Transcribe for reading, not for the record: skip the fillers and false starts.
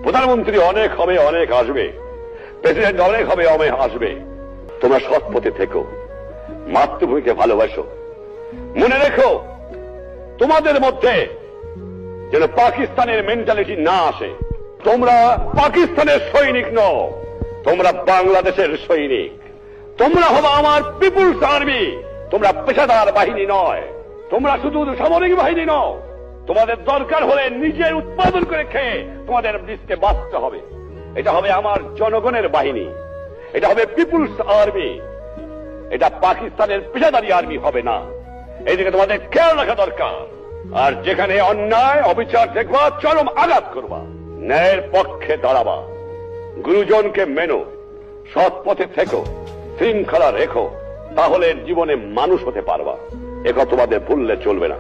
প্রধানমন্ত্রী অনেক হবে, অনেক আসবে, প্রেসিডেন্ট অনেক হবে, অনেক আসবে। তোমরা সৎ পথে থেকো, মাতৃভূমিকে ভালোবাসো। মনে রেখো, তোমাদের মধ্যে যেন পাকিস্তানের মেন্টালিটি না আসে। তোমরা পাকিস্তানের সৈনিক নও, তোমরা বাংলাদেশের সৈনিক। তোমরা হবে আমার পিপুলস আর্মি। তোমরা পেশাদার বাহিনী নয়, তোমরা শুধু সামরিক বাহিনী নও। তোমাদের দরকার হলে নিজের উৎপাদন করে খেয়ে তোমাদের দেশকে বাঁচতে হবে। এটা হবে আমার জনগণের বাহিনী, এটা হবে পিপুলস আর্মি। এটা পাকিস্তানের পেশাদারি আর্মি হবে না। এইদিকে তোমাদের খেয়াল রাখা দরকার। আর যেখানে অন্যায় অবিচার দেখবা, চরম আঘাত করবা, ন্যায়ের পক্ষে দাঁড়াবা, গুরুজনকে মেনো, সৎ পথে থেকো, শৃঙ্খলা রেখো, তাহলে জীবনে মানুষ হতে পারবা। একথা তোমাদের ভুললে চলবে না।